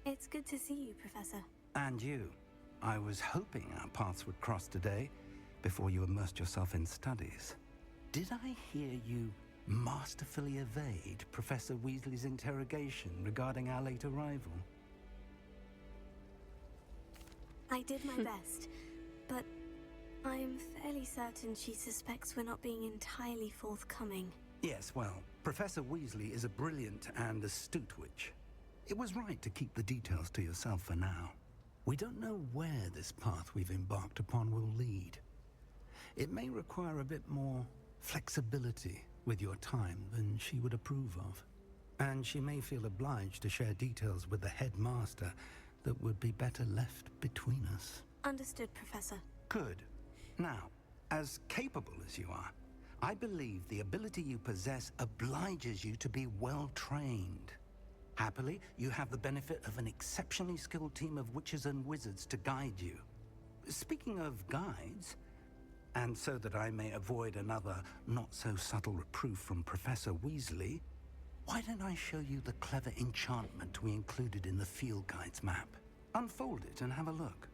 It's good to see you, Professor. And you. I was hoping our paths would cross today, before you immersed yourself in studies. Did I hear you masterfully evade Professor Weasley's interrogation regarding our late arrival? I did my best, but I'm fairly certain she suspects we're not being entirely forthcoming. Yes, well, Professor Weasley is a brilliant and astute witch. It was right to keep the details to yourself for now. We don't know where this path we've embarked upon will lead. It may require a bit more flexibility with your time than she would approve of. And she may feel obliged to share details with the headmaster that would be better left between us. Understood, Professor. Good. Now, as capable as you are, I believe the ability you possess obliges you to be well trained. Happily, you have the benefit of an exceptionally skilled team of witches and wizards to guide you. Speaking of guides, and so that I may avoid another not-so-subtle reproof from Professor Weasley, why don't I show you the clever enchantment we included in the field guide's map? Unfold it and have a look.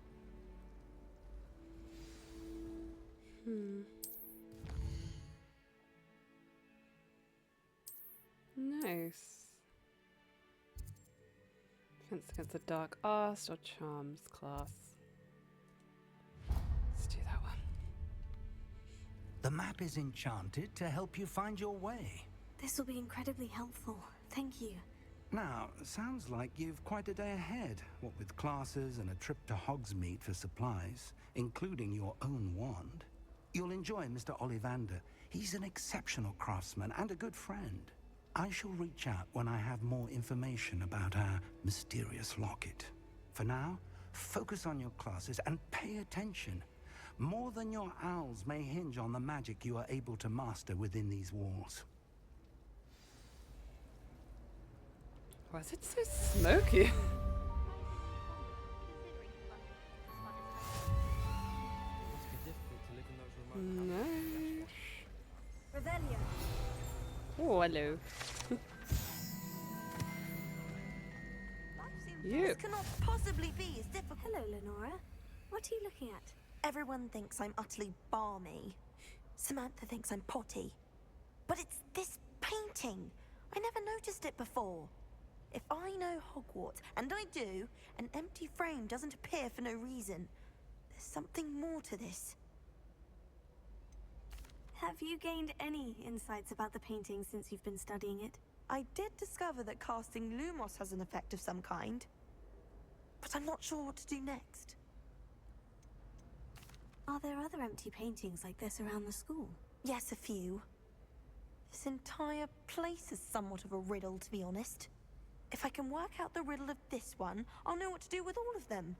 Nice. Defense against the dark arts or charms class. Let's do that one. The map is enchanted to help you find your way. This will be incredibly helpful. Thank you. Now, sounds like you've quite a day ahead, what with classes and a trip to Hogsmeade for supplies, including your own wand. You'll enjoy Mr. Ollivander. He's an exceptional craftsman and a good friend. I shall reach out when I have more information about our mysterious locket. For now, focus on your classes and pay attention. More than your owls may hinge on the magic you are able to master within these walls. Why is it so smoky? Nice. Revelio. Oh, hello. This cannot possibly be as difficult. Hello, Lenora. What are you looking at? Everyone thinks I'm utterly balmy. Samantha thinks I'm potty. But it's this painting. I never noticed it before. If I know Hogwarts, and I do, an empty frame doesn't appear for no reason. There's something more to this. Have you gained any insights about the painting since you've been studying it? I did discover that casting Lumos has an effect of some kind. But I'm not sure what to do next. Are there other empty paintings like this around the school? Yes, a few. This entire place is somewhat of a riddle, to be honest. If I can work out the riddle of this one, I'll know what to do with all of them.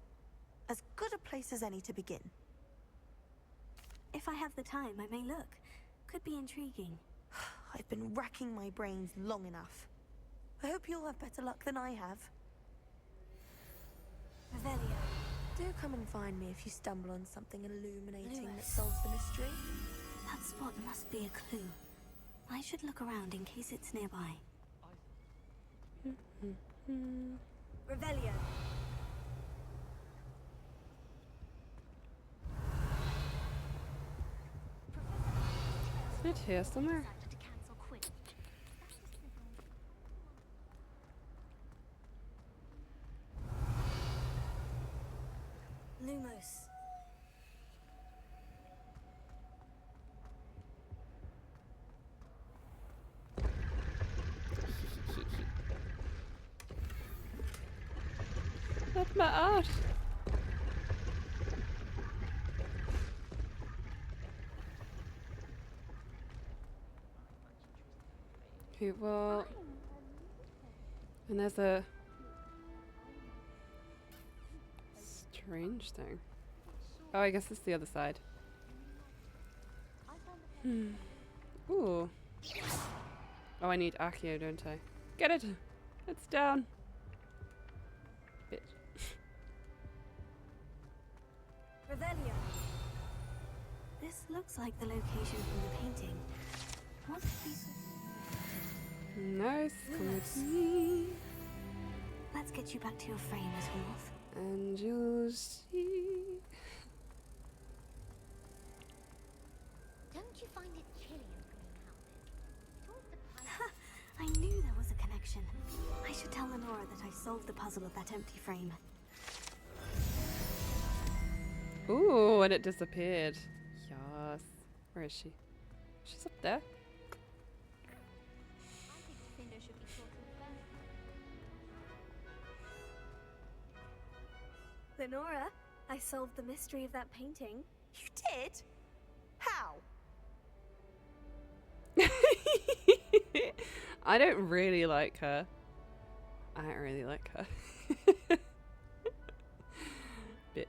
As good a place as any to begin. If I have the time, I may look. Could be intriguing. I've been racking my brains long enough. I hope you'll have better luck than I have. Revelio. Do come and find me if you stumble on something illuminating that Lewis. solves the mystery. That spot must be a clue. I should look around in case it's nearby. Revelio. Isn't it here somewhere? Lumos. Not my art. Okay, well, and there's a strange thing. Oh, I guess it's the other side. Ooh. Oh, I need Accio, don't I? Get it! It's down. Bitch. Revelio. This looks like the location from the painting. What could be so... Nice, come with me. Let's get you back to your frame, Little Wolf. And you'll see. Don't you find it chilly in greenhouses? It's always surprising. I knew there was a connection. I should tell Lenora that I solved the puzzle of that empty frame. Ooh, and it disappeared. Yes. Where is she? She's up there. I think Cinder should be talking first. Lenora, I solved the mystery of that painting. You did? How? I don't really like her. I don't really like her. Bitch.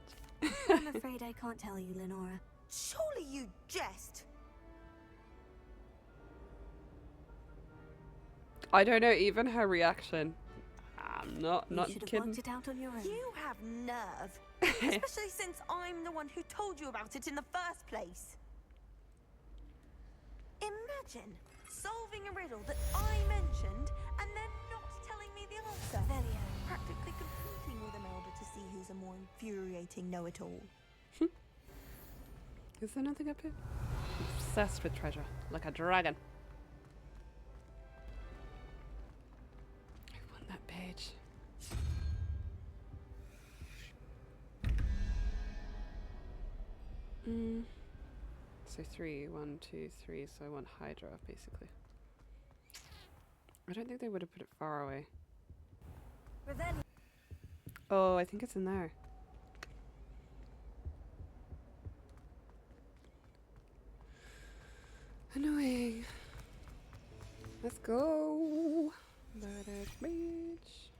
I'm afraid I can't tell you, Lenora. Surely you jest. I don't know, even her reaction. I'm not You should have kidding. worked it out on your own. You have nerve. Especially since I'm the one who told you about it in the first place. Imagine solving a riddle that I mentioned and then not telling me the answer. Revelio. Practically competing with Imelda to see who's a more infuriating know-it-all. Is there nothing up here? Obsessed with treasure, like a dragon. I want that page. So 3, 1, 2, 3. So I want Hydra, basically. I don't think they would have put it far away. Revelio. Oh, I think it's in there. Annoying. Let's go. Murdered Beach.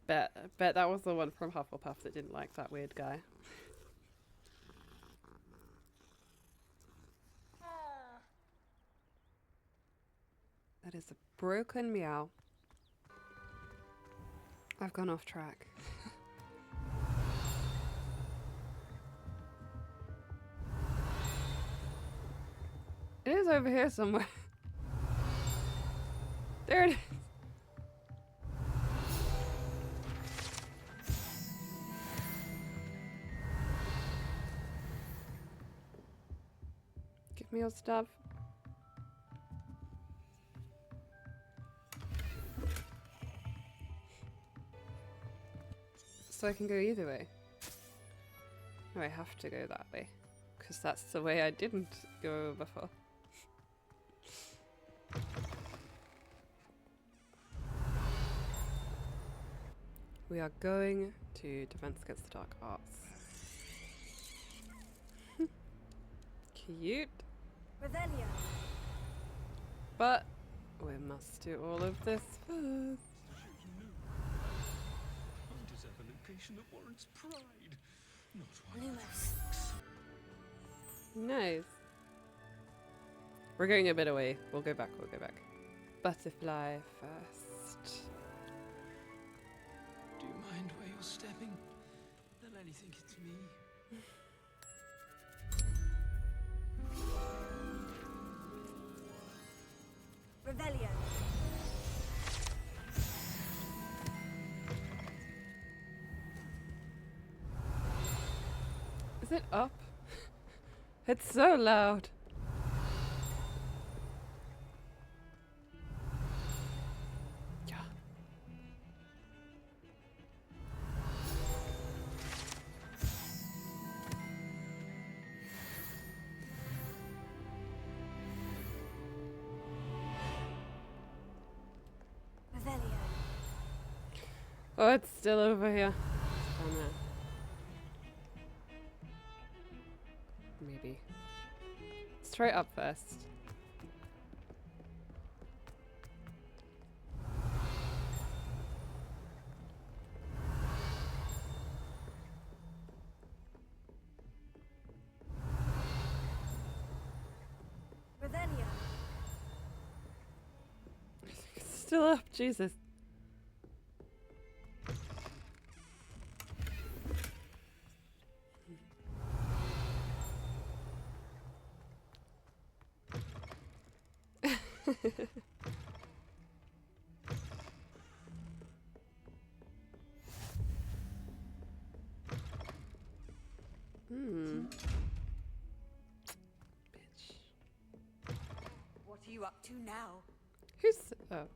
Bet that was the one from Hufflepuff that didn't like that weird guy. That is a broken meow. I've gone off track. It is over here somewhere. There it is. Give me your stuff. So I can go either way. No, I have to go that way. Because that's the way I didn't go before. We are going to Defense Against the Dark Arts. Cute. Revelio. But we must do all of this first. That warrants pride, not one. Lumos. Nice. We're going a bit away. We'll go back. Butterfly first. Do you mind where you're stepping? They'll only think it's me. Revelio. Is it up? It's so loud. Yeah. Revelio. Oh, it's still over here. Oh no. Maybe. Let's try it up first. Revelio. It's still up, Jesus. Bitch. What are you up to now? Who's... Oh.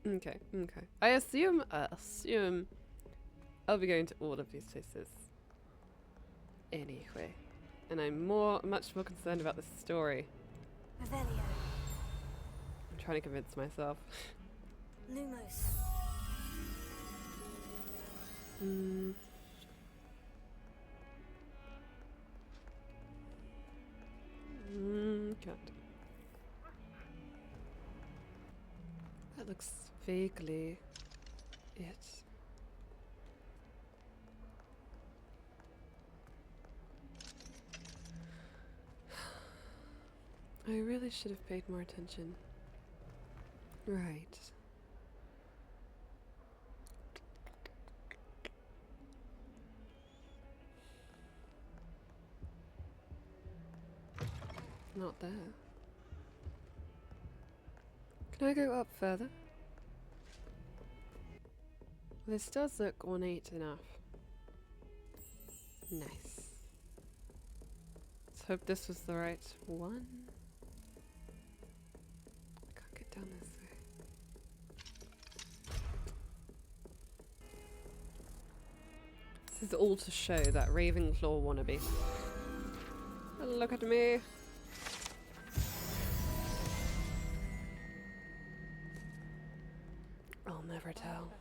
Okay. I assume I'll be going to all of these places anyway. And I'm much more concerned about the story. Revelio. I'm trying to convince myself. Lumos. Can't. That looks vaguely it. I really should have paid more attention. Right. Not there. Can I go up further? This does look ornate enough. Nice. Let's hope this was the right one. I can't get down this way. This is all to show that Ravenclaw wannabe. Look at me. I'll never tell.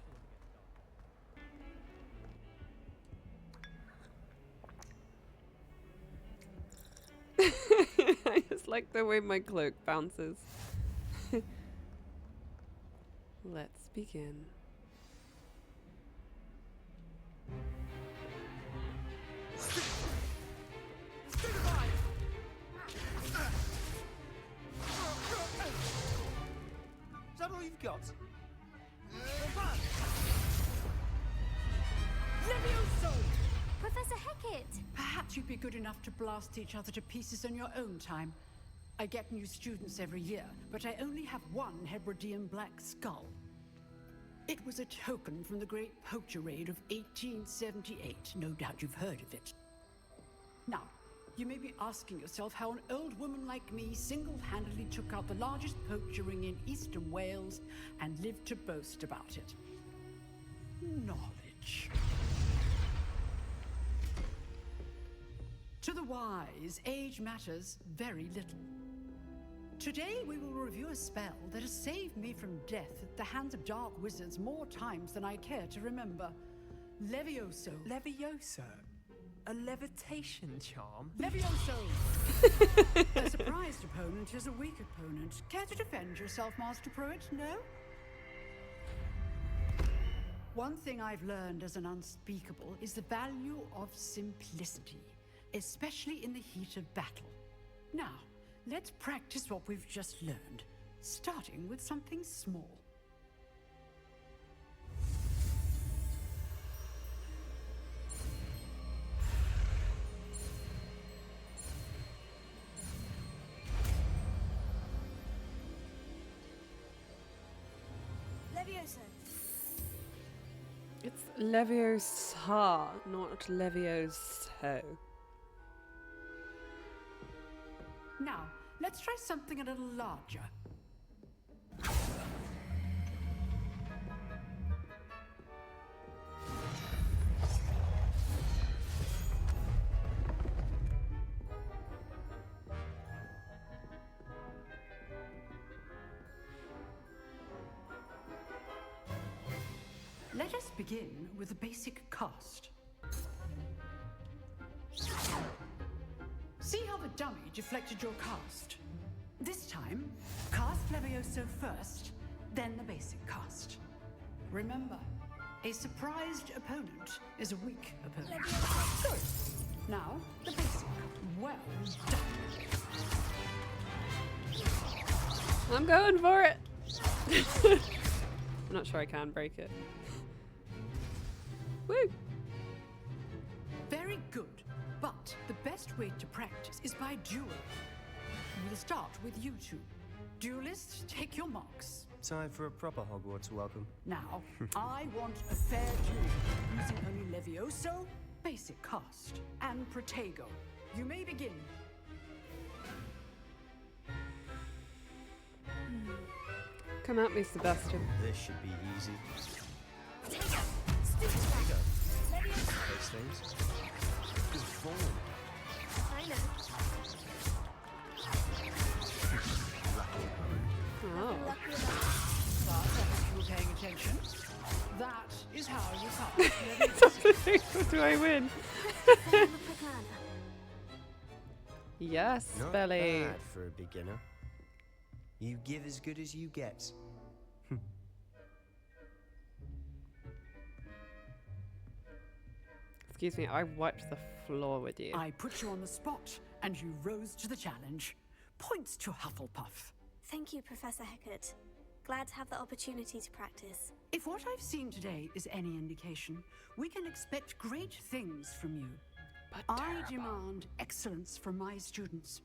I just like the way my cloak bounces. Let's begin. Is that all you've got? Levioso! Professor Hecat! Perhaps you'd be good enough to blast each other to pieces on your own time. I get new students every year, but I only have one Hebridean black skull. It was a token from the Great Poacher Raid of 1878. No doubt you've heard of it. Now, you may be asking yourself how an old woman like me single-handedly took out the largest poacher ring in eastern Wales and lived to boast about it. Knowledge. To the wise, age matters very little. Today we will review a spell that has saved me from death at the hands of dark wizards more times than I care to remember. Levioso. Levioso? A levitation charm? Levioso! A surprised opponent is a weak opponent. Care to defend yourself, Master Pruitt? No? One thing I've learned as an unspeakable is the value of simplicity, especially in the heat of battle. Now, let's practice what we've just learned, starting with something small. Levioso. It's Leviosa, not Levioso. Now, let's try something a little larger. Let us begin with a basic cast. See how the dummy deflected your cast? This time, cast Levioso first, then the basic cast. Remember, a surprised opponent is a weak opponent. Good. Now, the basic. Well done. I'm going for it! I'm not sure I can break it. Woo! Very good. But the best way to practice is by duel. We'll start with you two. Duelists, take your marks. Time for a proper Hogwarts welcome. Now, I want a fair duel, using only Levioso, basic cast, and Protego. You may begin. Come at me, Sebastian. This should be easy. Protego! Those things. Good form. I know. Oh. Lucky enough. But I hope you were paying attention. That is how you pass. Do I win? Farewell, Proclana. Yes, Not Belly. bad for a beginner. You give as good as you get. Excuse me, I wiped the floor with you. I put you on the spot, and you rose to the challenge. Points to Hufflepuff. Thank you, Professor Hecat. Glad to have the opportunity to practice. If what I've seen today is any indication, we can expect great things from you. But I demand excellence from my students.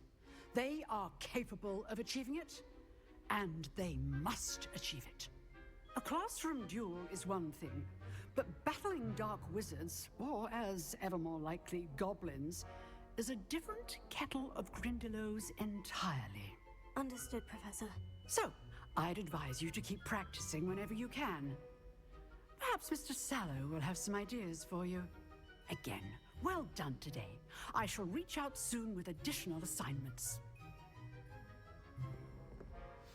They are capable of achieving it, and they must achieve it. A classroom duel is one thing, but battling dark wizards, or as ever more likely, goblins, is a different kettle of Grindylows entirely. Understood, Professor. So, I'd advise you to keep practicing whenever you can. Perhaps Mr. Sallow will have some ideas for you. Again, well done today. I shall reach out soon with additional assignments.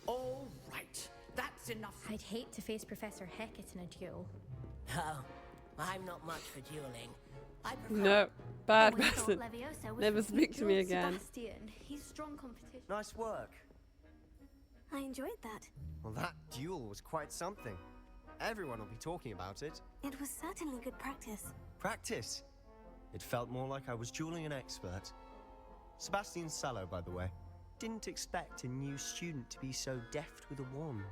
All right, that's enough. I'd hate to face Professor Hecat in a duel. Oh, I'm not much for dueling. I prefer... No, bad Always thought person. Leviosa was Never the speak to me duel again. Sebastian. He's strong competition. Nice work. I enjoyed that. Well, that duel was quite something. Everyone will be talking about it. It was certainly good practice. Practice. It felt more like I was dueling an expert. Sebastian Sallow, by the way. Didn't expect a new student to be so deft with a wand.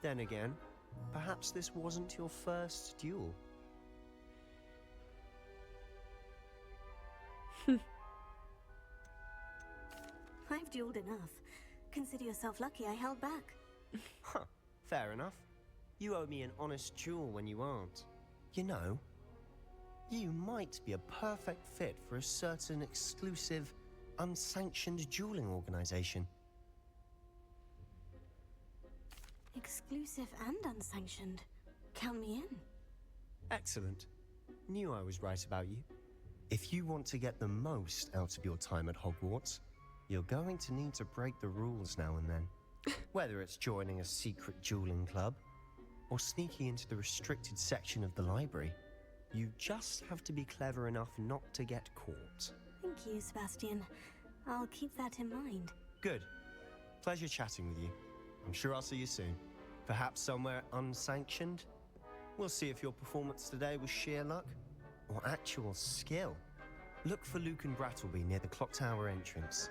Then again, perhaps this wasn't your first duel. I've dueled enough. Consider yourself lucky I held back. Huh, fair enough. You owe me an honest duel when you aren't. You know, you might be a perfect fit for a certain exclusive, unsanctioned dueling organization. Exclusive and unsanctioned. Count me in. Excellent. Knew I was right about you. If you want to get the most out of your time at Hogwarts, you're going to need to break the rules now and then. Whether it's joining a secret dueling club, or sneaking into the restricted section of the library, you just have to be clever enough not to get caught. Thank you, Sebastian. I'll keep that in mind. Good. Pleasure chatting with you. I'm sure I'll see you soon. Perhaps somewhere unsanctioned? We'll see if your performance today was sheer luck or actual skill. Look for Luke and Brattleby near the clock tower entrance.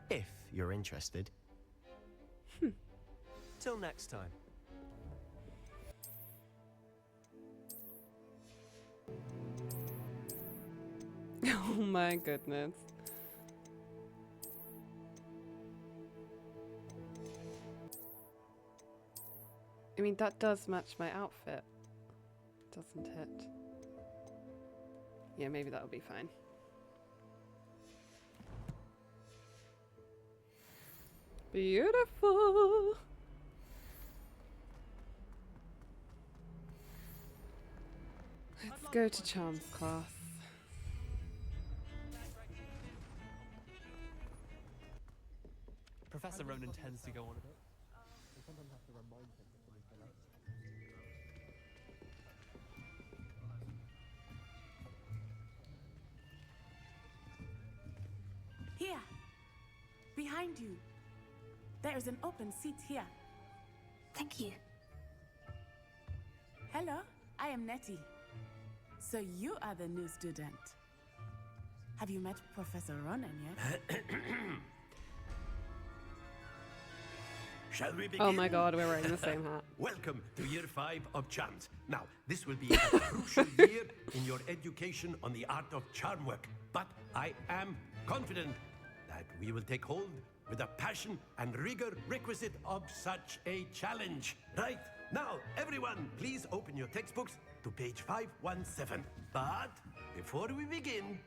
If you're interested. Till next time. Oh my goodness. I mean, that does match my outfit, doesn't it? Yeah, maybe that'll be fine. Beautiful! Let's go to Charms class. Professor Ronan tends to go on a bit. We sometimes have to remind him before we fill up. Here, behind you. There is an open seat here. Thank you. Hello, I am Nettie. So you are the new student. Have you met Professor Ronan yet? Shall we begin? Oh my god, we're wearing the same hat. Welcome to year 5 of charms. Now, this will be a crucial year in your education on the art of charm work. But I am confident that we will take hold with the passion and rigor requisite of such a challenge. Right, now, everyone, please open your textbooks to page 517. But before we begin,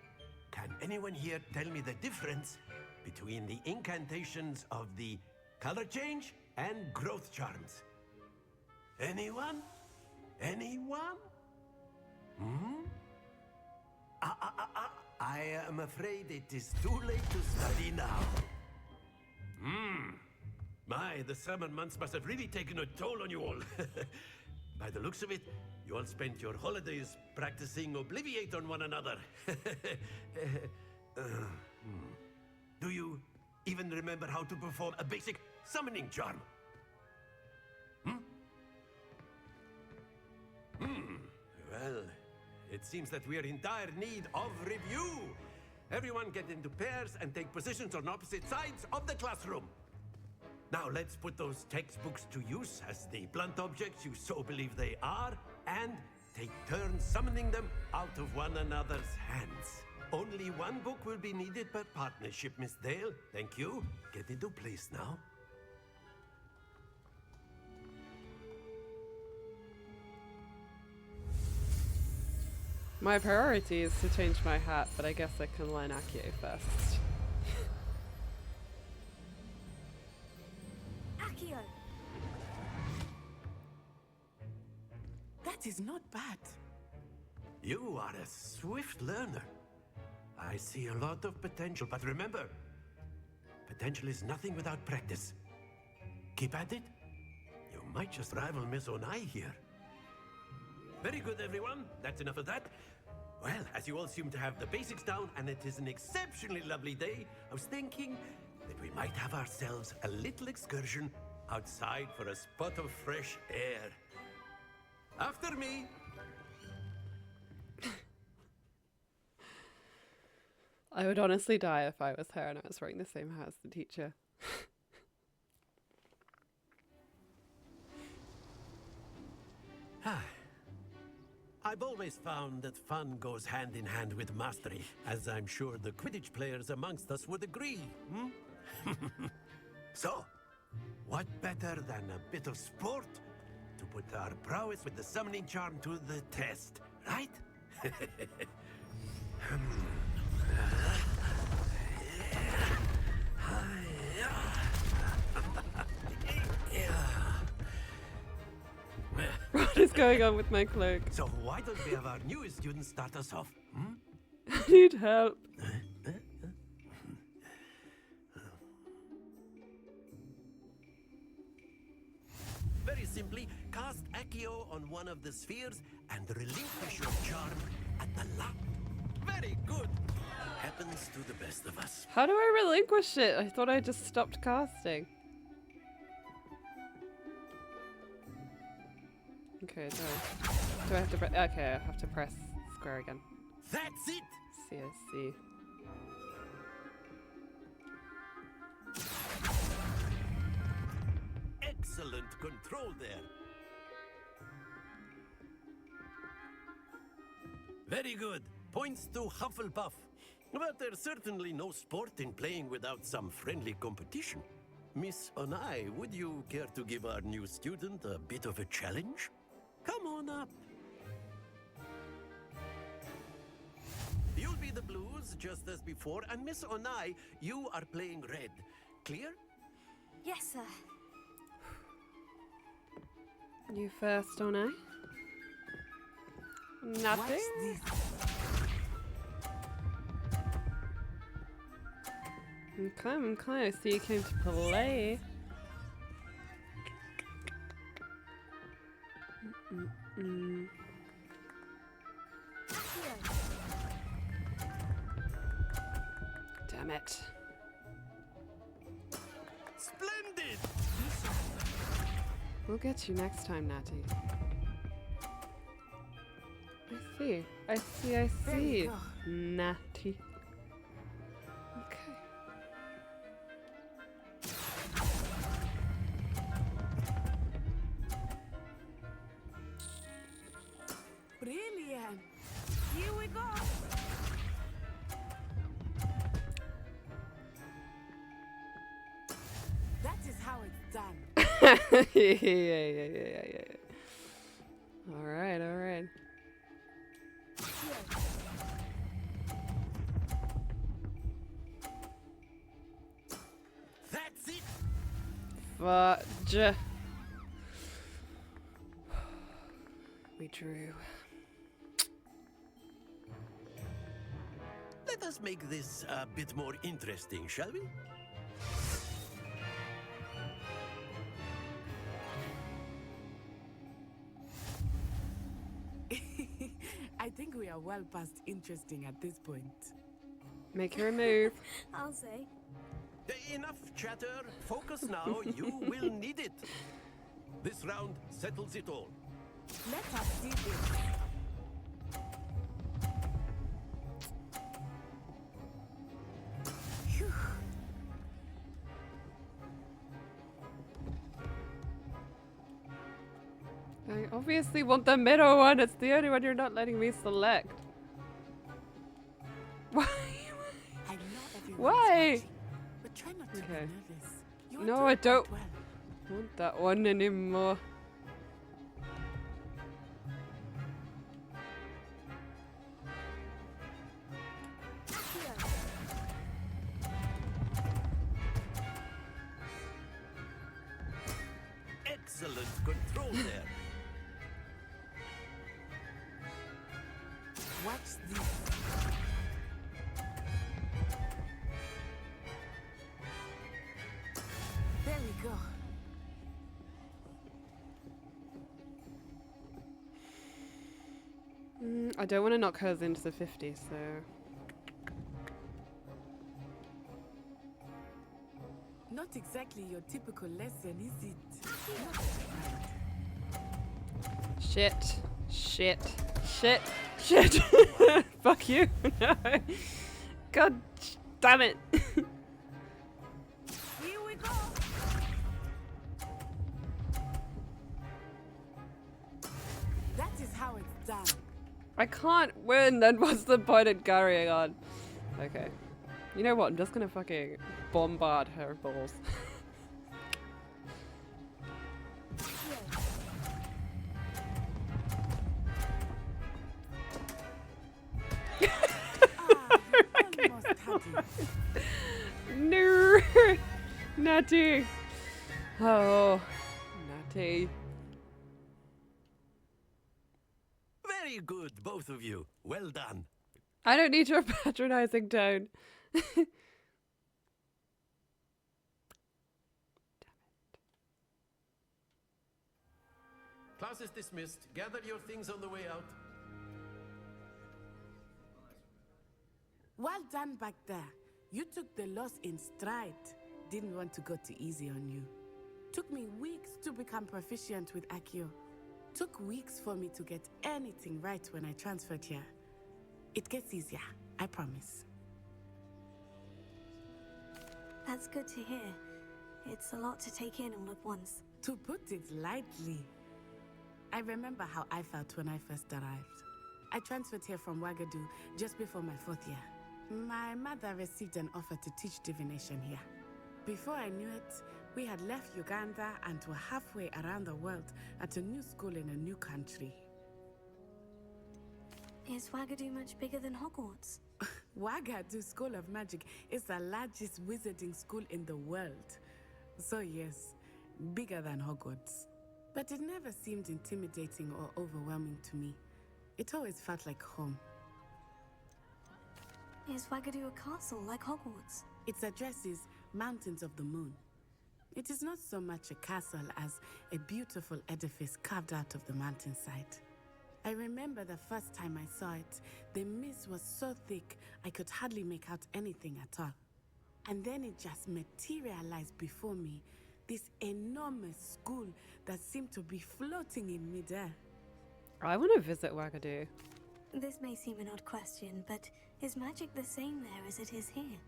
can anyone here tell me the difference between the incantations of the color change and growth charms? Anyone? Anyone? I am afraid it is too late to study now. My, the summer months must have really taken a toll on you all. By the looks of it, you all spent your holidays practicing Obliviate on one another. Do you even remember how to perform a basic summoning charm? Well, it seems that we are in dire need of review. Everyone get into pairs and take positions on opposite sides of the classroom. Now let's put those textbooks to use as the blunt objects you so believe they are, and take turns summoning them out of one another's hands. Only one book will be needed per partnership, Miss Dale. Thank you. Get into place now. My priority is to change my hat, but I guess I can learn Accio first. Accio! That is not bad. You are a swift learner. I see a lot of potential, but remember, potential is nothing without practice. Keep at it. You might just rival Miss Onai here. Very good, everyone. That's enough of that. Well, as you all seem to have the basics down, and it is an exceptionally lovely day, I was thinking that we might have ourselves a little excursion outside for a spot of fresh air. After me. I would honestly die if I was her and I was wearing the same hat as the teacher. I've always found that fun goes hand in hand with mastery, as I'm sure the Quidditch players amongst us would agree. So, what better than a bit of sport to put our prowess with the summoning charm to the test, right? What is going on with my cloak? So why don't we have our newest student start us off? I need help. Very simply, cast Accio on one of the spheres and relinquish your charm at the lap. Very good. Happens to the best of us. How do I relinquish it? I thought I just stopped casting. Okay, do I have to press? Okay, I have to press square again. That's it! CSC. Excellent control there. Very good. Points to Hufflepuff. But there's certainly no sport in playing without some friendly competition. Miss Onai, would you care to give our new student a bit of a challenge? Come on up. You'll be the blues, just as before, and Miss Onai, you are playing red. Clear? Yes, sir. You first, don't I? Nothing? Okay, so you came to play. Damn it. Splendid! We'll get you next time, Natty. I see. Natty. Okay. Brilliant. Here we go. That is how it's done. yeah. All right. That's it. Fudge. We drew. Let us make this a bit more interesting, shall we? I think we are well past interesting at this point. Make her move. I'll say. Enough chatter. Focus now. You will need it. This round settles it all. Let us see this. Phew. I obviously want the middle one. It's the only one you're not letting me select. Why? I know everyone's Why? watching, but try not to be nervous. You're No, doing I don't quite well. want that one anymore. Excellent control there. Watch this. There we go. I don't want to knock hers into the 50, so... Not exactly your typical lesson, is it? Shit. Fuck you. No. God damn it. Here we go. That is how it's done. I can't win, then what's the point in carrying on? Okay. You know what? I'm just gonna fucking bombard her balls. No, Natty. Oh, Natty. Very good, both of you. Well done. I don't need your patronizing tone. Class is dismissed. Gather your things on the way out. Well done back there. You took the loss in stride. Didn't want to go too easy on you. Took me weeks to become proficient with Accio. Took weeks for me to get anything right when I transferred here. It gets easier, I promise. That's good to hear. It's a lot to take in all at once. To put it lightly, I remember how I felt when I first arrived. I transferred here from Wagadu just before my 4th year. My mother received an offer to teach divination here. Before I knew it, we had left Uganda and were halfway around the world at a new school in a new country. Is Wagadu much bigger than Hogwarts? Wagadu School of Magic is the largest wizarding school in the world. So yes, bigger than Hogwarts. But it never seemed intimidating or overwhelming to me. It always felt like home. Is Wagadu a castle like Hogwarts? Its address is Mountains of the Moon. It is not so much a castle as a beautiful edifice carved out of the mountainside. I remember the first time I saw it, the mist was so thick I could hardly make out anything at all. And then it just materialized before me, this enormous school that seemed to be floating in midair. I want to visit Wagadu. This may seem an odd question, but is magic the same there as it is here?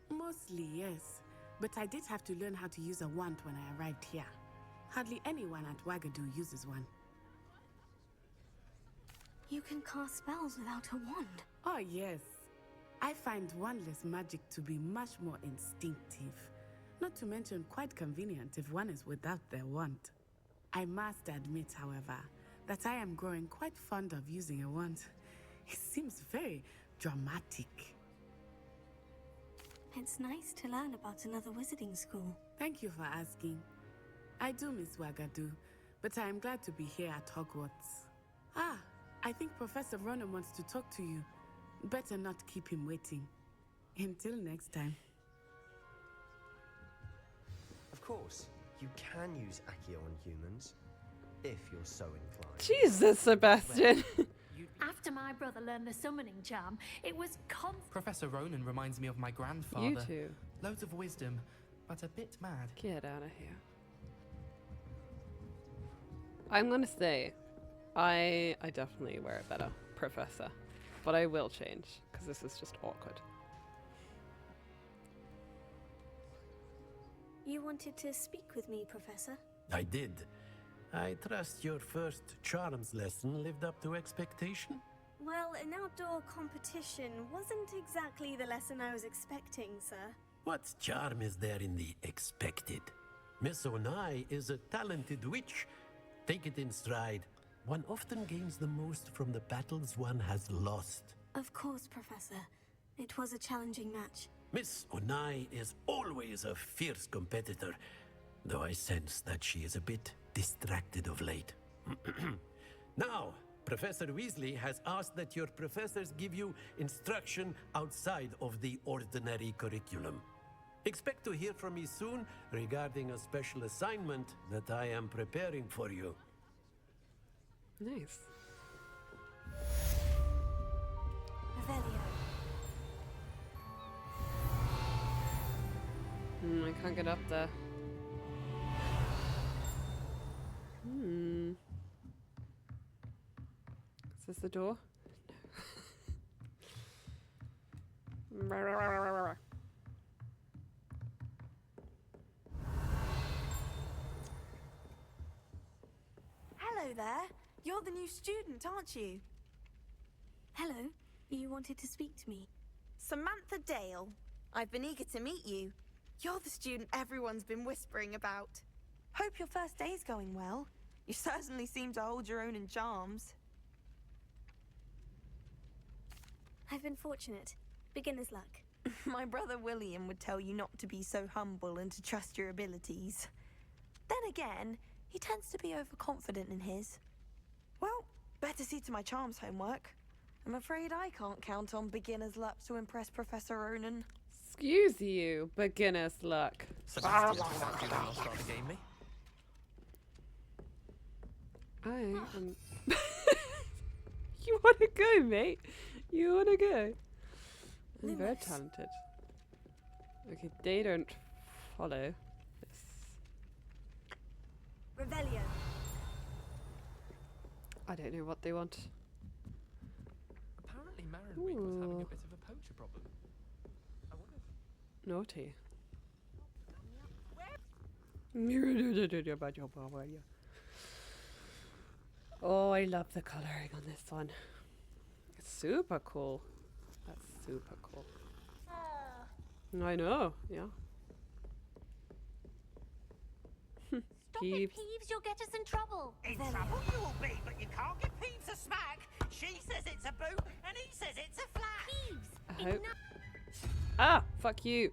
Mostly, yes. But I did have to learn how to use a wand when I arrived here. Hardly anyone at Wagadu uses one. can cast spells without a wand. Oh, yes. I find wandless magic to be much more instinctive. Not to mention quite convenient if one is without their wand. I must admit, however, that I am growing quite fond of using a wand. It seems very dramatic. It's nice to learn about another wizarding school. Thank you for asking. I do miss Wagadu, but I am glad to be here at Hogwarts. Ah, I think Professor Ronan wants to talk to you. Better not keep him waiting. Until next time. Of course, you can use Accio on humans, if you're so inclined. Jesus, Sebastian. After my brother learned the summoning charm, it was Professor Ronan reminds me of my grandfather. You too. Loads of wisdom, but a bit mad. Get out of here. I'm gonna say, I definitely wear it better, Professor. But I will change, because this is just awkward. You wanted to speak with me, Professor? I did. I trust your first charms lesson lived up to expectation? Well, an outdoor competition wasn't exactly the lesson I was expecting, sir. What charm is there in the expected? Miss Onai is a talented witch. Take it in stride. One often gains the most from the battles one has lost. Of course, Professor. It was a challenging match. Miss Onai is always a fierce competitor, though I sense that she is a bit distracted of late. Now, Professor Weasley has asked that your professors give you instruction outside of the ordinary curriculum. Expect to hear from me soon regarding a special assignment that I am preparing for you. Nice. Revelio. I can't get up there. Is this the door? No. Hello there. You're the new student, aren't you? Hello. You wanted to speak to me? Samantha Dale. I've been eager to meet you. You're the student everyone's been whispering about. Hope your first day's going well. You certainly seem to hold your own in charms. I've been fortunate. Beginner's luck. My brother William would tell you not to be so humble and to trust your abilities. Then again, he tends to be overconfident in his. Well, better see to my charms homework. I'm afraid I can't count on beginner's luck to impress Professor Ronan. Excuse you, beginner's luck. Sebastian, you will start the game, me. I am. You wanna go, mate? You wanna go? I'm very talented. Okay, they don't follow this. Revelio. I don't know what they want. Apparently Marinweed was having a bit of a poacher problem. I wonder if... Naughty. Oh, I love the colouring on this one. It's super cool. That's super cool. I know, yeah. Stop it, Peeves, you'll get us in trouble. In trouble you will be, but you can't get Peeves a smack. She says it's a boot, and he says it's a flat. I hope. Ah, fuck you.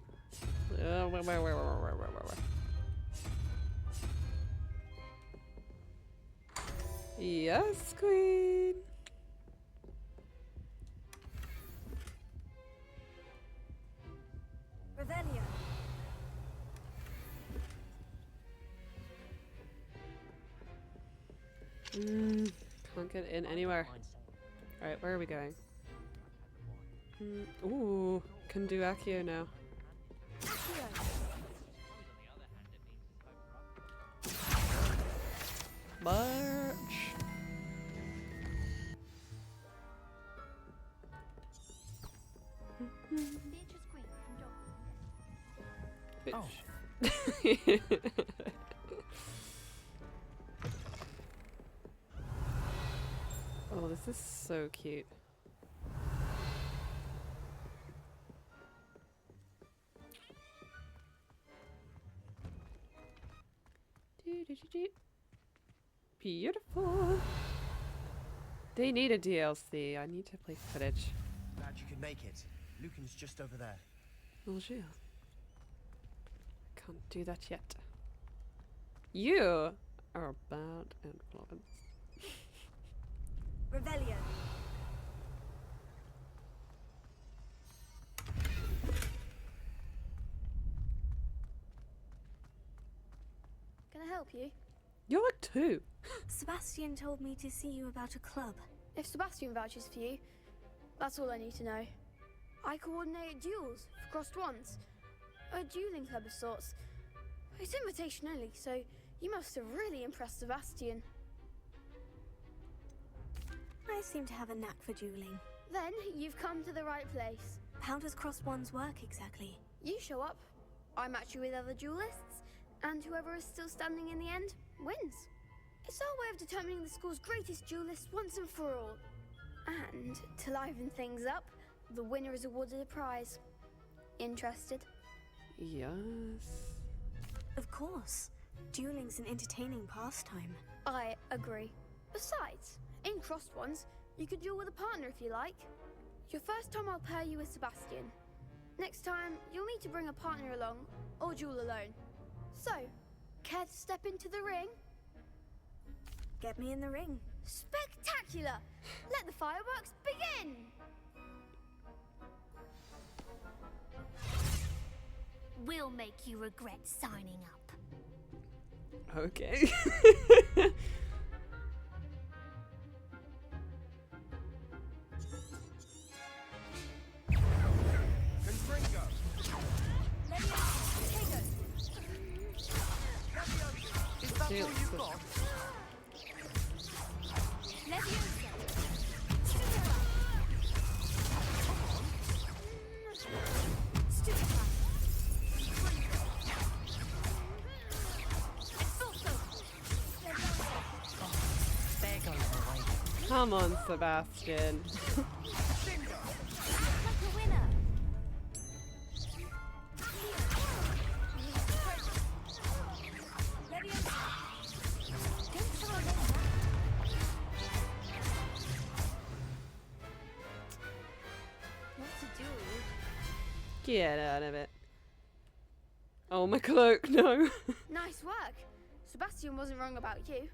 Yes, queen. Revelio. Can't get in anywhere. Alright, where are we going? Ooh, can do Accio now. March. Bitch. Oh, this is so cute. Beautiful. They need a DLC. I need to play footage. Glad you could make it. Lucan's just over there. Bonjour. Can't do that yet. You are a bad influence. Revelio. Can I help you? You're like 2. Sebastian told me to see you about a club. If Sebastian vouches for you, that's all I need to know. I coordinate duels for crossed ones. A dueling club of sorts. It's invitation only, so you must have really impressed Sebastian. I seem to have a knack for dueling. Then you've come to the right place. How does crossed ones work exactly? You show up, I match you with other duelists, and whoever is still standing in the end wins. It's our way of determining the school's greatest duelist once and for all. And to liven things up, the winner is awarded a prize. Interested? Yes. Of course. Dueling's an entertaining pastime. I agree. Besides, in crossed ones, you could duel with a partner if you like. Your first time I'll pair you with Sebastian. Next time, you'll need to bring a partner along, or duel alone. So, care to step into the ring? Get me in the ring. Spectacular! Let the fireworks begin! We'll make you regret signing up. Okay. Is that all you've got? Come on, Sebastian. Get out of it. Oh, my cloak, no. Nice work. Sebastian wasn't wrong about you.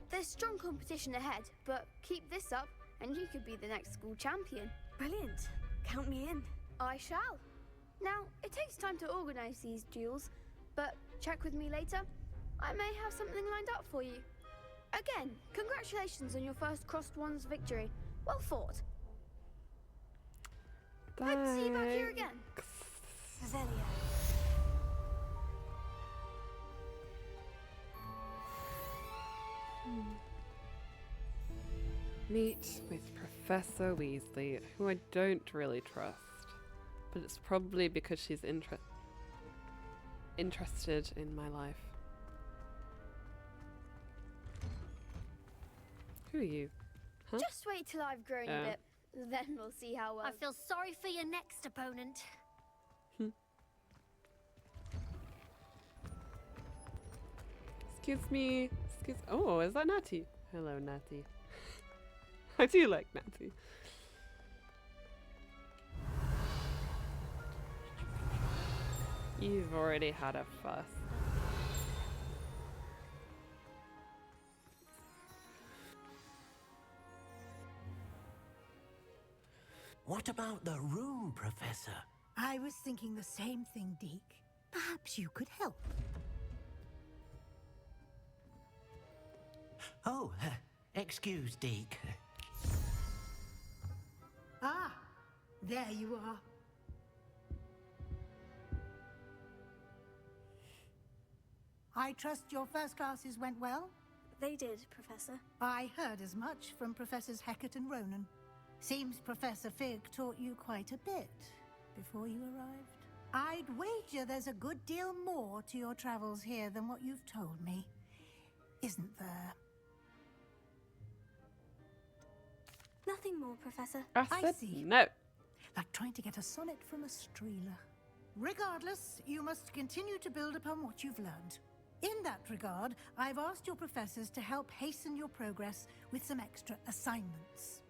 There's strong competition ahead, but keep this up and you could be the next school champion. Brilliant. Count me in. I shall. Now, it takes time to organize these duels, but check with me later. I may have something lined up for you. Again, congratulations on your first crossed ones victory. Well fought. Hope to see you back here again. Revelio. Meet with Professor Weasley, who I don't really trust. But it's probably because she's interested in my life. Who are you? Huh? Just wait till I've grown a bit. Then we'll see how well. I feel sorry for your next opponent. Excuse me. Oh, is that Natty? Hello, Natty. I do like Natty. You've already had a fuss. What about the room, Professor? I was thinking the same thing, Deke. Perhaps you could help. Oh, excuse, Deke. Ah, there you are. I trust your first classes went well? They did, Professor. I heard as much from Professors Hecat and Ronan. Seems Professor Fig taught you quite a bit before you arrived. I'd wager there's a good deal more to your travels here than what you've told me. Isn't there? Nothing more, Professor. I see. No. Like trying to get a sonnet from a streeler. Regardless, you must continue to build upon what you've learned. In that regard, I've asked your professors to help hasten your progress with some extra assignments.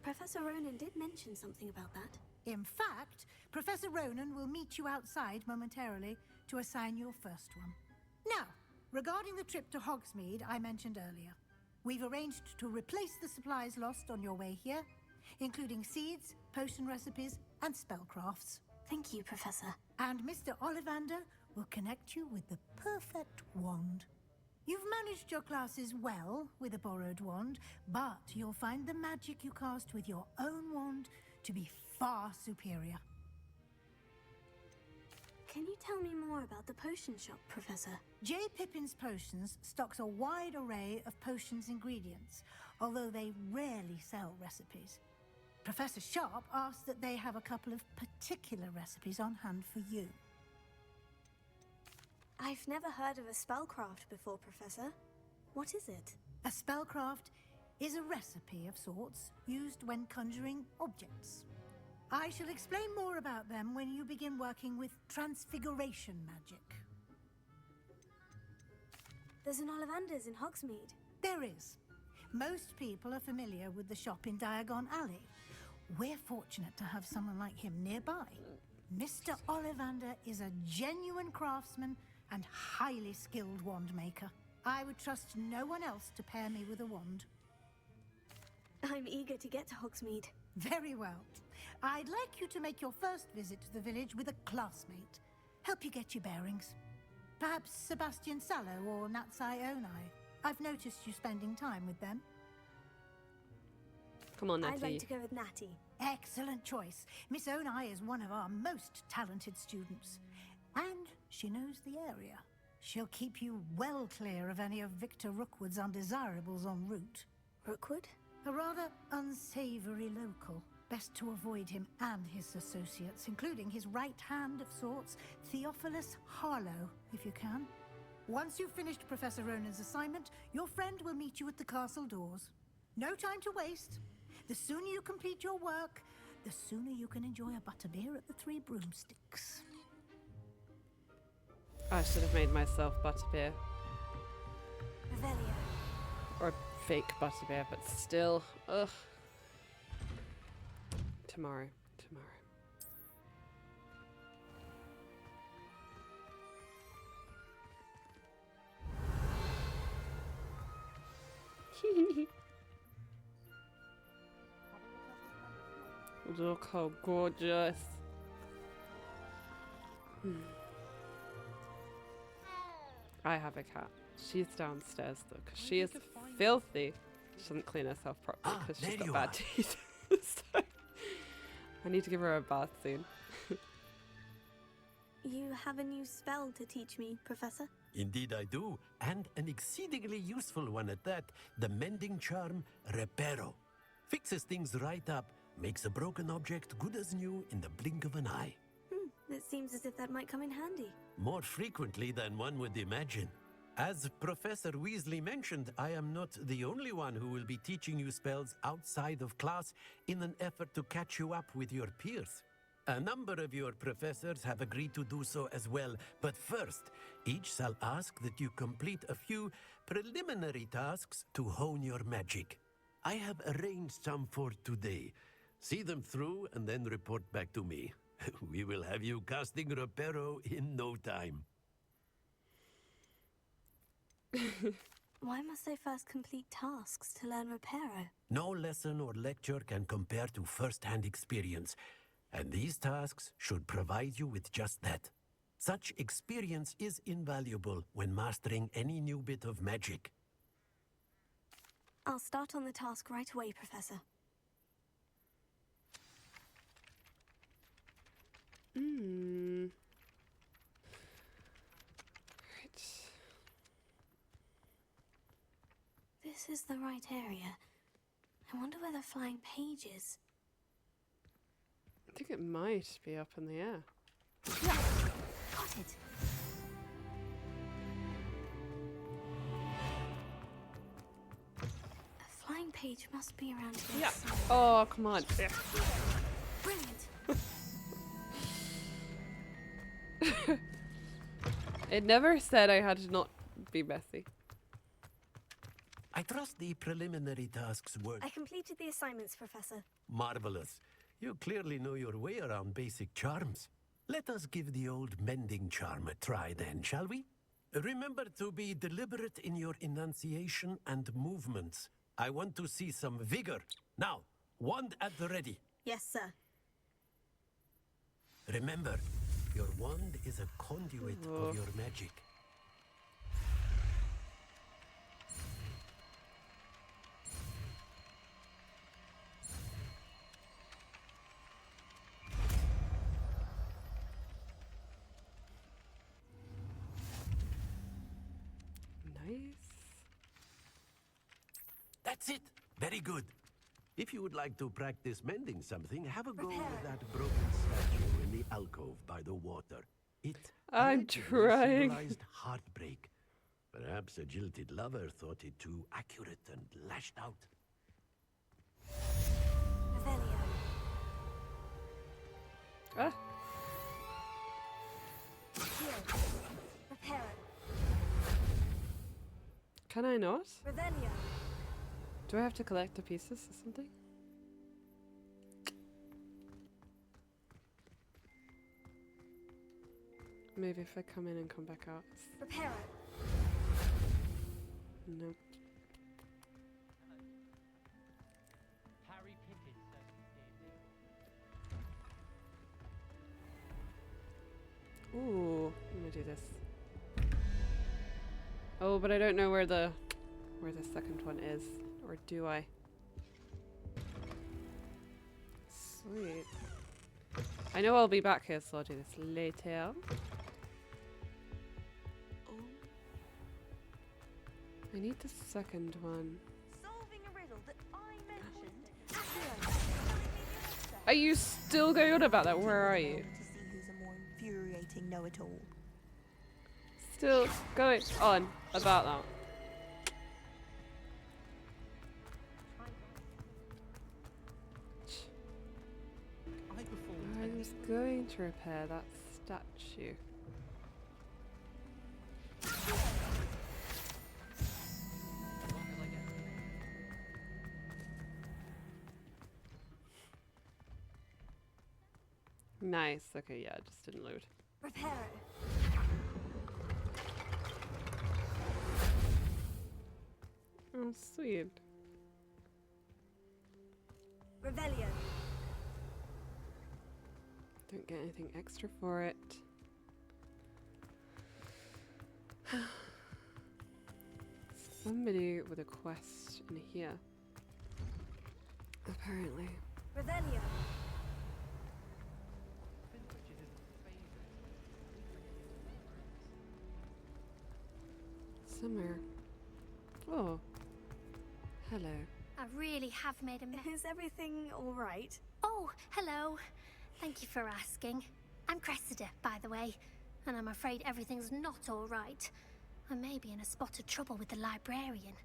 Professor Ronan did mention something about that. In fact, Professor Ronan will meet you outside momentarily to assign your first one. Now, regarding the trip to Hogsmeade I mentioned earlier, we've arranged to replace the supplies lost on your way here, including seeds, potion recipes, and spellcrafts. Thank you, Professor. And Mr. Ollivander will connect you with the perfect wand. You've managed your classes well with a borrowed wand, but you'll find the magic you cast with your own wand to be far superior. Can you tell me more about the potion shop, Professor? J. Pippin's Potions stocks a wide array of potions ingredients, although they rarely sell recipes. Professor Sharp asked that they have a couple of particular recipes on hand for you. I've never heard of a spellcraft before, Professor. What is it? A spellcraft is a recipe of sorts used when conjuring objects. I shall explain more about them when you begin working with transfiguration magic. There's an Ollivander's in Hogsmeade. There is. Most people are familiar with the shop in Diagon Alley. We're fortunate to have someone like him nearby. Mr. Ollivander is a genuine craftsman and highly skilled wand maker. I would trust no one else to pair me with a wand. I'm eager to get to Hogsmeade. Very well. I'd like you to make your first visit to the village with a classmate. Help you get your bearings. Perhaps Sebastian Sallow or Natsai Onai. I've noticed you spending time with them. Come on, Natty. I'd like to go with Natty. Excellent choice. Miss Onai is one of our most talented students. And she knows the area. She'll keep you well clear of any of Victor Rookwood's undesirables en route. Rookwood? A rather unsavory local. Best to avoid him and his associates, including his right hand of sorts, Theophilus Harlow, if you can. Once you've finished Professor Ronan's assignment, your friend will meet you at the castle doors. No time to waste. The sooner you complete your work, the sooner you can enjoy a butterbeer at the Three Broomsticks. I should have made myself butterbeer. Revelio. Or fake butterbeer, but still. Ugh. Tomorrow. Look how gorgeous. I have a cat. She's downstairs though, because she is filthy. She doesn't clean herself properly because she's got bad teeth. So I need to give her a bath soon. You have a new spell to teach me, Professor? Indeed I do, and an exceedingly useful one at that. The mending charm, Reparo. Fixes things right up, makes a broken object good as new in the blink of an eye. It seems as if that might come in handy. More frequently than one would imagine. As Professor Weasley mentioned, I am not the only one who will be teaching you spells outside of class in an effort to catch you up with your peers. A number of your professors have agreed to do so as well, but first, each shall ask that you complete a few preliminary tasks to hone your magic. I have arranged some for today. See them through and then report back to me. We will have you casting Reparo in no time. Why must I first complete tasks to learn Reparo? No lesson or lecture can compare to first-hand experience, and these tasks should provide you with just that. Such experience is invaluable when mastering any new bit of magic. I'll start on the task right away, Professor. Right. This is the right area. I wonder where the flying page is. I think it might be up in the air. Yeah, got it. page must be around here. Yeah. somewhere. Oh, come on. Yeah. Brilliant. It never said I had to not be messy. I trust the preliminary tasks were I completed the assignments, Professor. marvelous. You clearly know your way around basic charms. Let us give the old mending charm a try then, shall we? Remember to be deliberate in your enunciation and movements. I want to see some vigor. Now, wand at the ready. Yes, sir. Remember, your wand is a conduit of your magic. Nice. That's it. Very good. If you would like to practice mending something, have a go with that broken statue in the alcove by the water. It I'm allegedly trying. symbolized heartbreak. Perhaps a jilted lover thought it too accurate and lashed out. Revelio. Ah. Here. Reparo. Can I not? Revelio. Do I have to collect the pieces or something? Maybe if I come in and come back out. Reparo. Nope. Harry Pippin Ooh, I'm gonna do this. Oh, but I don't know where the second one is, or do I? Sweet. I know I'll be back here, so I'll do this later. I need the second one. Solving a riddle that I mentioned. Are you still going on about that? Where are you? To see who's a more infuriating know-it-all. Still going on about that. I was going to repair that statue. Nice. Okay, yeah, it just didn't load. Reparo. Oh, sweet. Revelio. Don't get anything extra for it. Somebody with a quest in here. Apparently. Revelio. Summer. Oh. Hello. I really have made a mess. Is everything all right? Oh, hello. Thank you for asking. I'm Cressida, by the way, and I'm afraid everything's not all right. I may be in a spot of trouble with the librarian.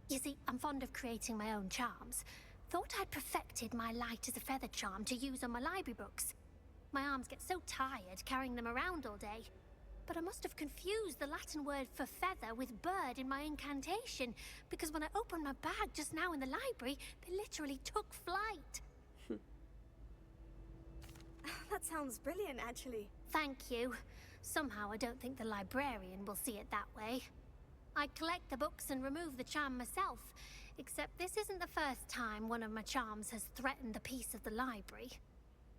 You see, I'm fond of creating my own charms. Thought I'd perfected my light as a feather charm to use on my library books. My arms get so tired carrying them around all day. But I must have confused the Latin word for feather with bird in my incantation, because when I opened my bag just now in the library, they literally took flight. That sounds brilliant, actually. Thank you. Somehow I don't think the librarian will see it that way. I collect the books and remove the charm myself, except this isn't the first time one of my charms has threatened the peace of the library.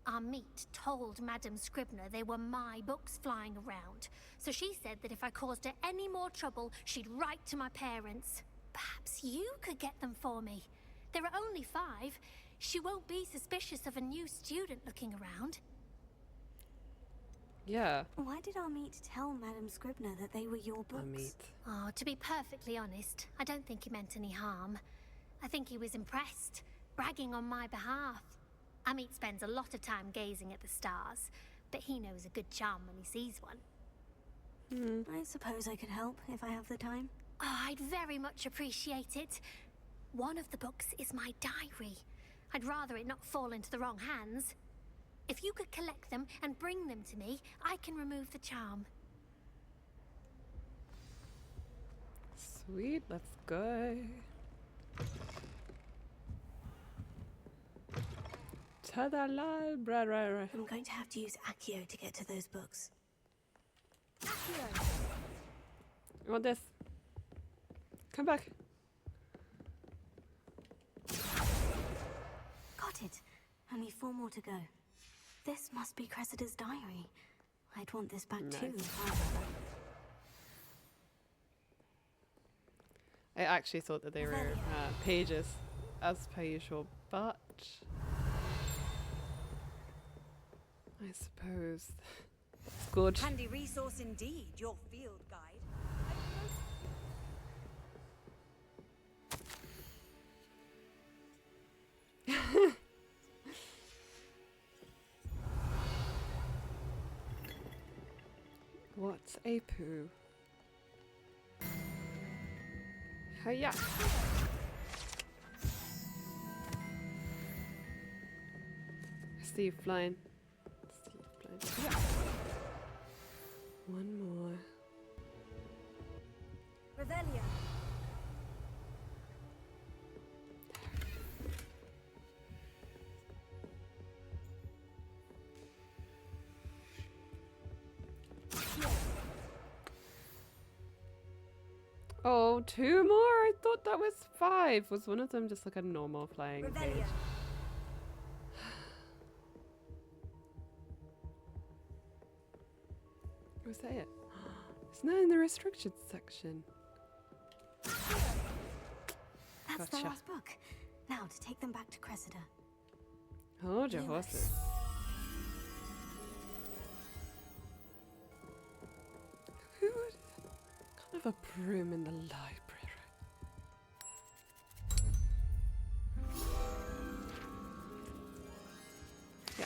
Our meet told Madame Scribner they were my books flying around, so she said that if I caused her any more trouble, she'd write to my parents. Perhaps you could get them for me. There are only 5. She won't be suspicious of a new student looking around. Yeah. Why did Amit tell Madame Scribner that they were your books? Amit. Oh, to be perfectly honest, I don't think he meant any harm. I think he was impressed, bragging on my behalf. Amit spends a lot of time gazing at the stars, but he knows a good charm when he sees one. I suppose I could help if I have the time. Oh, I'd very much appreciate it. One of the books is my diary. I'd rather it not fall into the wrong hands. If you could collect them and bring them to me, I can remove the charm. Sweet, let's go. To the library. I'm going to have to use Accio to get to those books. I want this. Come back. Got it. Only 4 more to go. This must be Cressida's diary. I'd want this back too. I actually thought that they were pages, as per usual, but I suppose it's good. Handy resource indeed, your field guide. What's a poo? Hiya! I see you flying. Yeah. One more. Revelia. Oh, 2 more? I thought that was 5. Was one of them just like a normal flying page? Was that it? It's not in the restricted section. That's the last book. Now to take them back to Cressida. Hold your horses. Who would kind of a broom in the library? Yeah.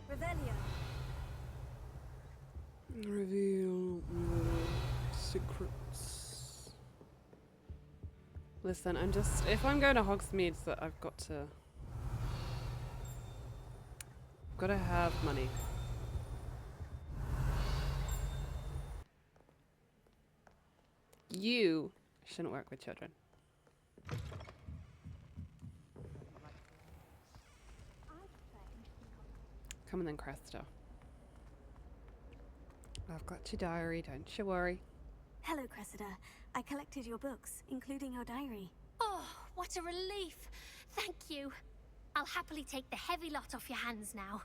Revelia. Reveal secrets. Listen, I'm just, if I'm going to Hogsmeade, so I've got to have money. You shouldn't work with children. Come on then, Cresta. I've got your diary, don't you worry. Hello, Cressida. I collected your books, including your diary. Oh, what a relief. Thank you. I'll happily take the heavy lot off your hands now.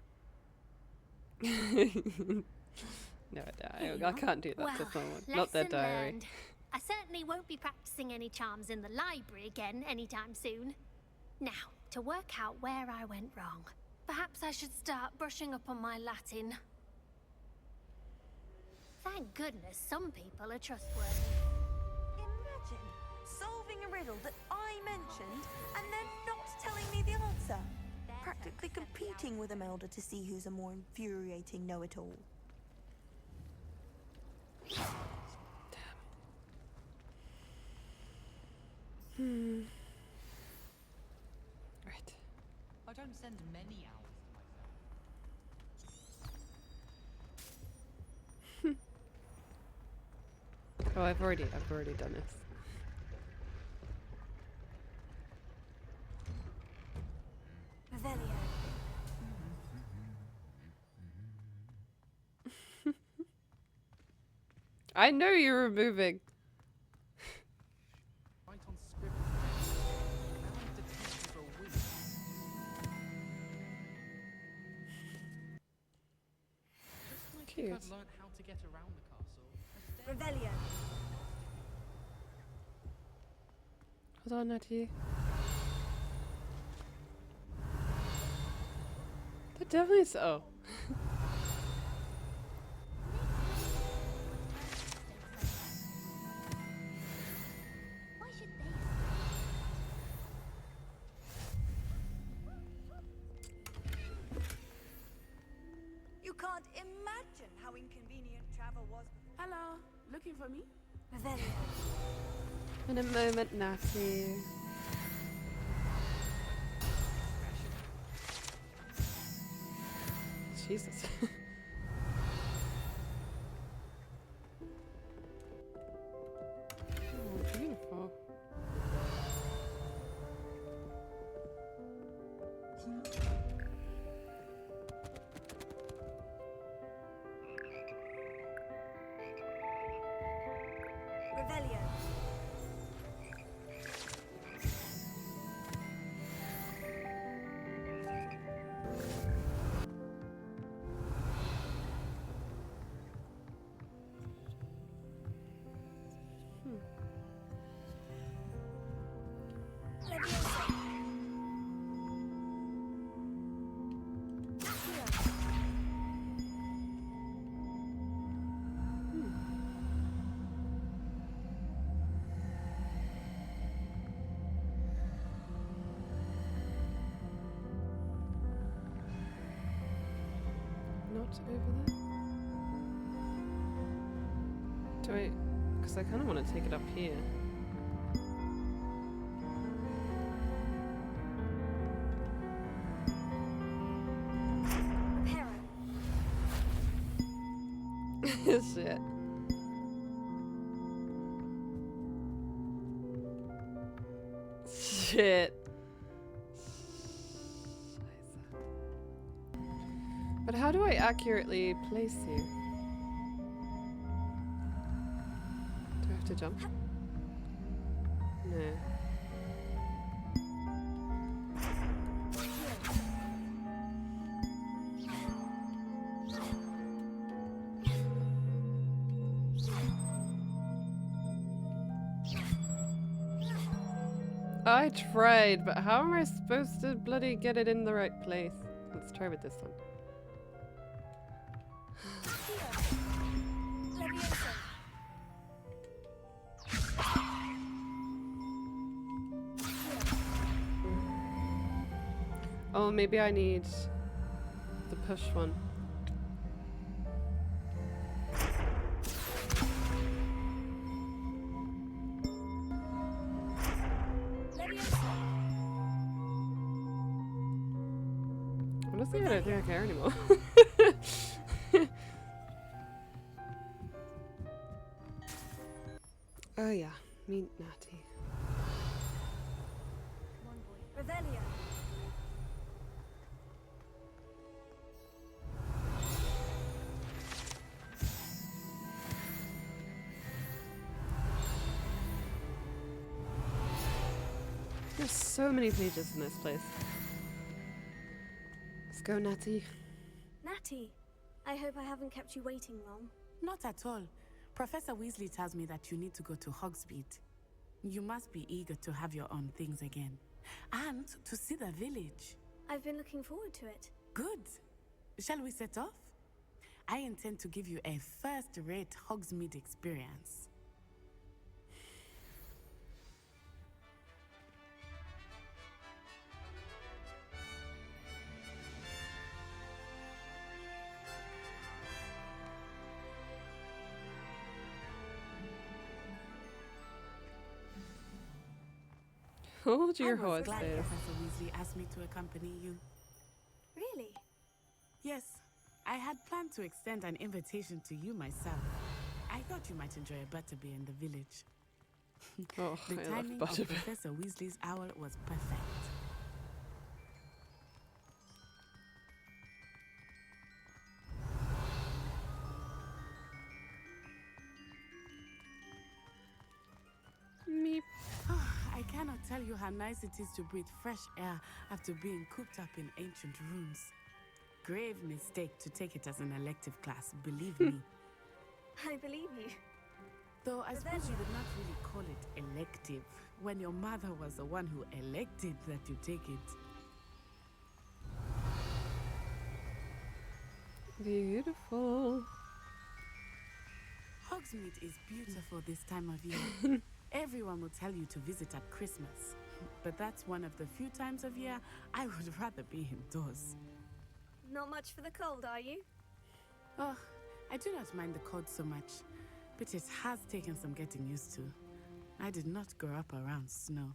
No, I can't do that to someone. Not their lesson diary. learned. I certainly won't be practicing any charms in the library again anytime soon. Now, to work out where I went wrong. Perhaps I should start brushing up on my Latin. Thank goodness some people are trustworthy. Imagine solving a riddle that I mentioned and then not telling me the answer. Practically competing with Imelda to see who's a more infuriating know-it-all. Right. I don't send many owls to myself. Oh, I've already done this. Revelia. I know you're removing. Right on script. Now I have to teach you for a week. Just when I think I've learned how to get around the castle. Revelia. Hold on, Natty. That definitely is. Oh. Why should they? You can't Imagine how inconvenient travel was. Hello, looking for me? Revelio. In a moment, Natty. Jesus. Oh, beautiful. Revelio. Not over there. Do I? Because I kind of want to take it up here. Shit. Shit. But how do I accurately place you? Do I have to jump? No. I tried, but how am I supposed to bloody get it in the right place? Let's try with this one. Oh, maybe I need the push one. Honestly, I don't think I care anymore. Oh yeah, meet Natty. Revelio. There's so many pages in this place. Let's go, Natty. Natty, I hope I haven't kept you waiting long. Not at all. Professor Weasley tells me that you need to go to Hogsmeade. You must be eager to have your own things again. And to see the village. I've been looking forward to it. Good. Shall we set off? I intend to give you a first-rate Hogsmeade experience. Hold your I was horses. glad Professor Weasley asked me to accompany you. Really? Yes, I had planned to extend an invitation to you myself. I thought you might enjoy a butterbeer in the village. Oh, The I love timing of butterbeer. Professor Weasley's owl was perfect. Meep. I cannot tell you how nice it is to breathe fresh air after being cooped up in ancient rooms. Grave mistake to take it as an elective class, believe me. I believe you. Though I suppose you would not really call it elective when your mother was the one who elected that you take it. Beautiful. Hogsmeade is beautiful this time of year. Everyone will tell you to visit at Christmas. But that's one of the few times of year I would rather be indoors. Not much for the cold, are you? Oh, I do not mind the cold so much, but it has taken some getting used to. I did not grow up around snow.